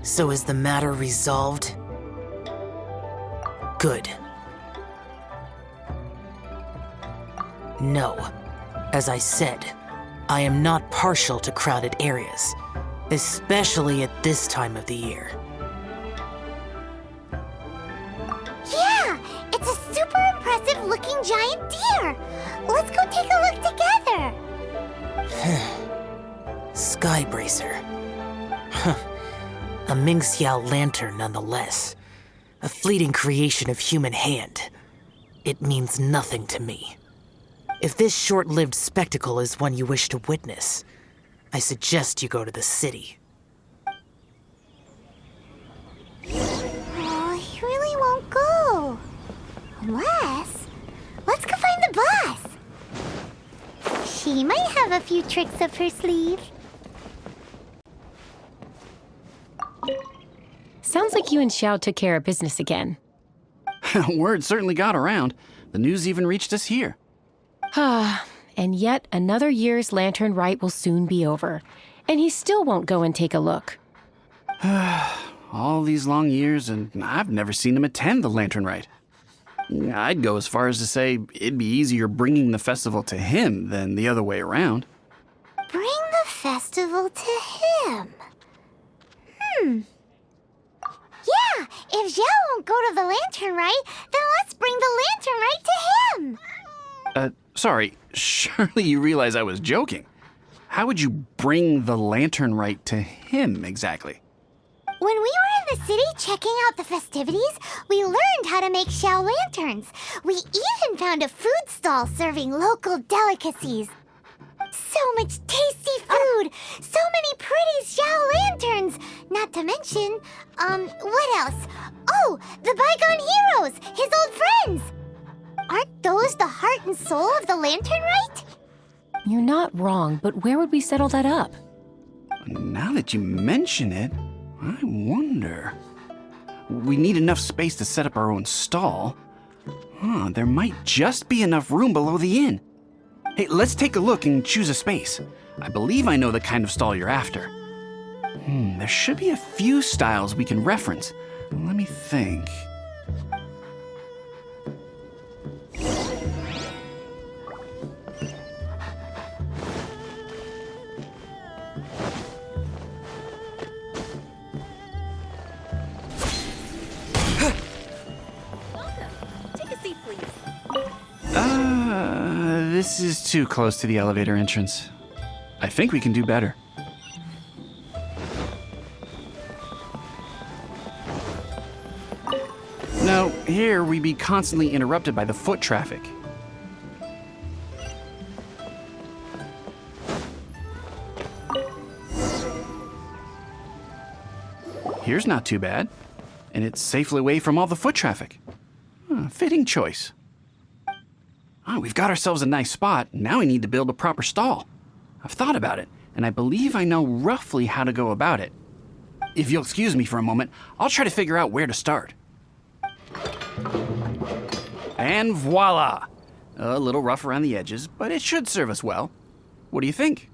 So is the matter resolved? Good. No. As I said, I am not partial to crowded areas, especially at this time of the year. Yeah! It's a super impressive looking giant deer! Let's go take a look together! Skybracer. A Mingxiao lantern nonetheless. A fleeting creation of human hand. It means nothing to me. If this short-lived spectacle is one you wish to witness, I suggest you go to the city. Oh, he really won't go. Unless... let's go find the boss. She might have a few tricks up her sleeve. Sounds like you and Xiao took care of business again. Word certainly got around. The news even reached us here. And yet another year's Lantern Rite will soon be over, and he still won't go and take a look. All these long years, and I've never seen him attend the Lantern Rite. I'd go as far as to say it'd be easier bringing the festival to him than the other way around. Bring the festival to him. Yeah, if Xiao won't go to the Lantern Rite, then let's bring the Lantern Rite to him. Sorry, surely you realize I was joking. How would you bring the Lantern Rite to him exactly? When we were in the city checking out the festivities, we learned how to make Xiao lanterns. We even found a food stall serving local delicacies. So much tasty food! So many pretty Xiao lanterns! Not to mention, what else? Oh, the bygone heroes! His old friends! Aren't those the heart and soul of the Lantern Rite? You're not wrong, but where would we settle that up? Now that you mention it, I wonder. We need enough space to set up our own stall. There might just be enough room below the inn. Hey, let's take a look and choose a space. I believe I know the kind of stall you're after. There should be a few styles we can reference. Let me think. This is too close to the elevator entrance. I think we can do better. No, here we'd be constantly interrupted by the foot traffic. Here's not too bad, and it's safely away from all the foot traffic. Fitting choice. We've got ourselves a nice spot. Now we need to build a proper stall. I've thought about it, and I believe I know roughly how to go about it. If you'll excuse me for a moment, I'll try to figure out where to start. And voila! A little rough around the edges, but it should serve us well. What do you think?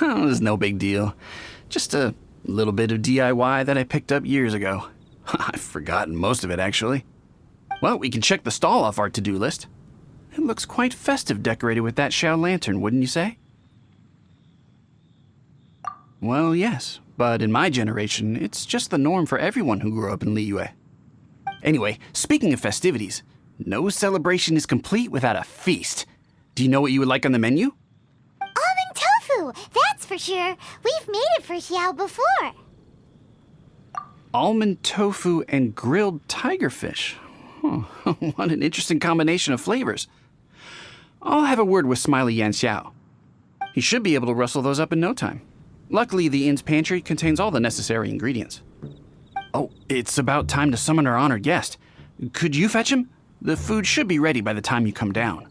It's no big deal. Just a little bit of DIY that I picked up years ago. I've forgotten most of it, actually. Well, we can check the stall off our to-do list. It looks quite festive decorated with that Xiao lantern, wouldn't you say? Well, yes, but in my generation, it's just the norm for everyone who grew up in Liyue. Anyway, speaking of festivities, no celebration is complete without a feast. Do you know what you would like on the menu? Almond tofu! That's for sure. We've made it for Xiao before. Almond tofu and grilled tigerfish. What an interesting combination of flavors. I'll have a word with Smiley Yan Xiao. He should be able to rustle those up in no time. Luckily, the inn's pantry contains all the necessary ingredients. Oh, it's about time to summon our honored guest. Could you fetch him? The food should be ready by the time you come down.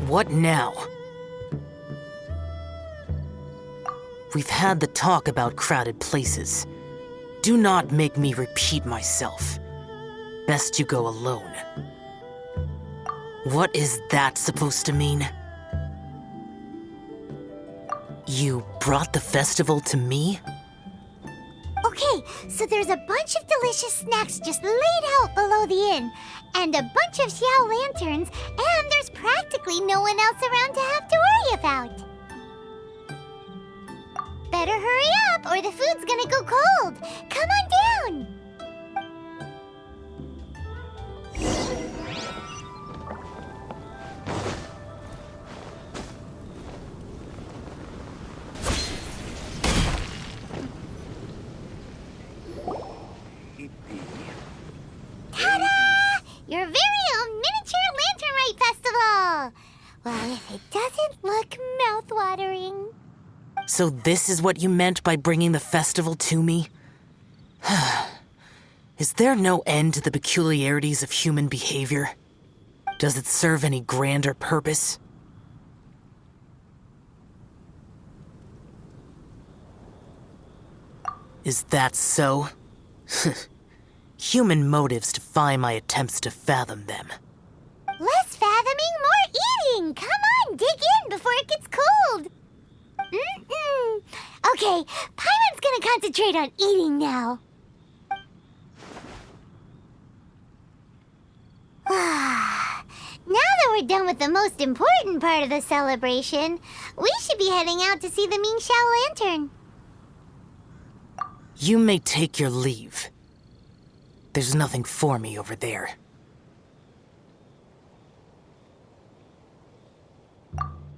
What now? We've had the talk about crowded places. Do not make me repeat myself. Best you go alone. What is that supposed to mean? You brought the festival to me? Okay, so there's a bunch of delicious snacks just laid out below the inn, and a bunch of Xiao lanterns, and there's practically no one else around to have to worry about. Better hurry up, or the food's gonna go cold. Come on down. Ta-da! Your very own miniature Lantern Rite Festival! Well, if it doesn't look mouth-watering. So this is what you meant by bringing the festival to me? Is there no end to the peculiarities of human behavior? Does it serve any grander purpose? Is that so? Human motives defy my attempts to fathom them. Less fathoming, more eating! Come on, dig in before it gets cold! Okay, Paimon's gonna concentrate on eating now. Now that we're done with the most important part of the celebration, we should be heading out to see the Ming Xiao Lantern. You may take your leave. There's nothing for me over there.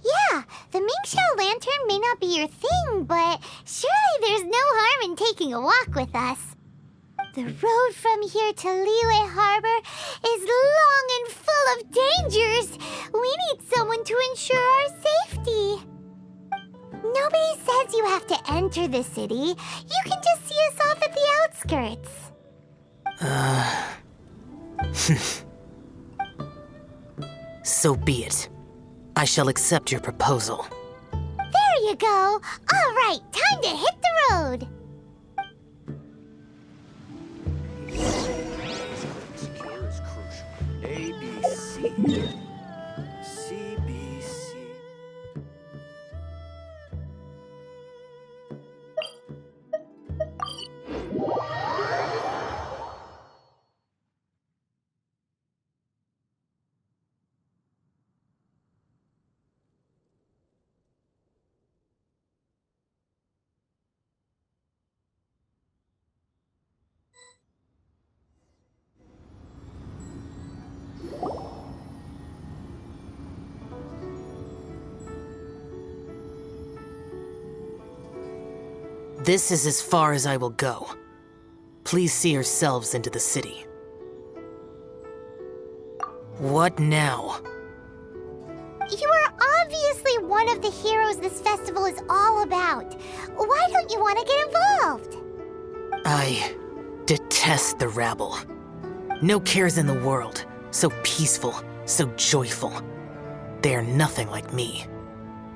Yeah, the Ming Xiao Lantern may not be your thing, but surely there's no harm in taking a walk with us. The road from here to Liyue Harbor is long and full of dangers. We need someone to ensure our safety. Nobody says you have to enter the city. You can just see us off at the outskirts. So be it. I shall accept your proposal. There you go. All right, time to hit the road. Secure is crucial. A, B, C. C, B, C. This is as far as I will go. Please see yourselves into the city. What now? You are obviously one of the heroes this festival is all about. Why don't you want to get involved? I detest the rabble. No cares in the world. So peaceful, so joyful. They are nothing like me.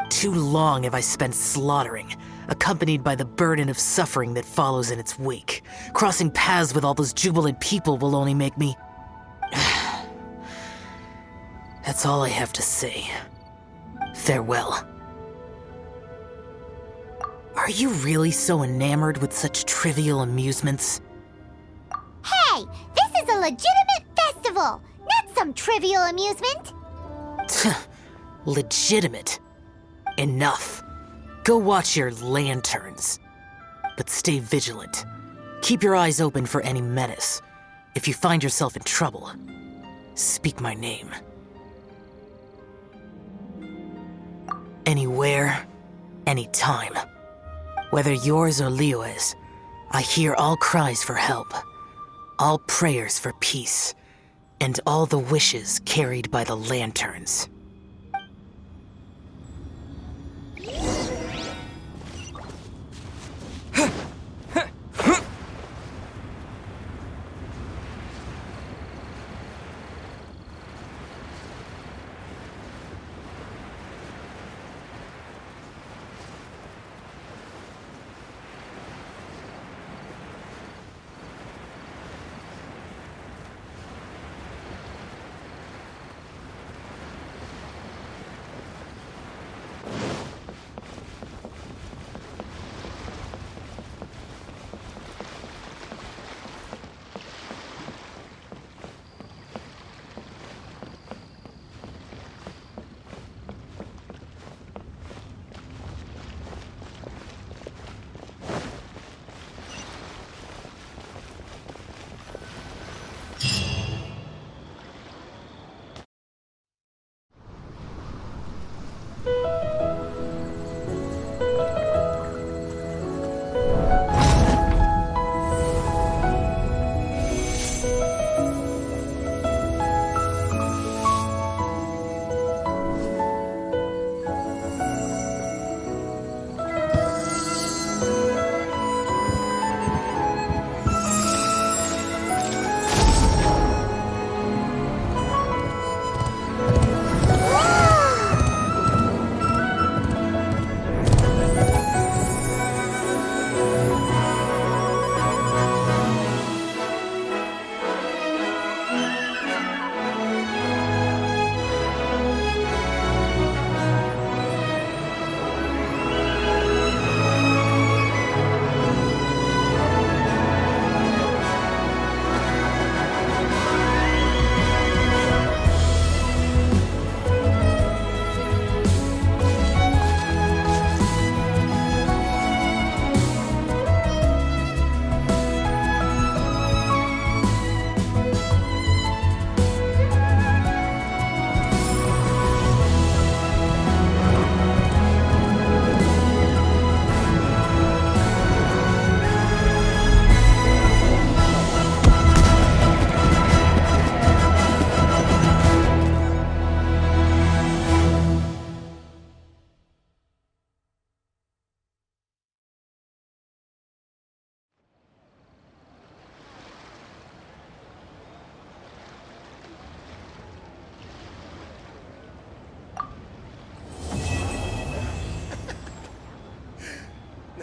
Too long have I spent slaughtering, accompanied by the burden of suffering that follows in its wake. Crossing paths with all those jubilant people will only make me... That's all I have to say. Farewell. Are you really so enamored with such trivial amusements? Hey, this is a legitimate festival, not some trivial amusement. Legitimate. Enough. Go watch your lanterns. But stay vigilant. Keep your eyes open for any menace. If you find yourself in trouble, speak my name. Anywhere, anytime. Whether yours or Liyue's, I hear all cries for help, all prayers for peace, and all the wishes carried by the lanterns.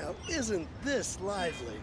Now, isn't this lively?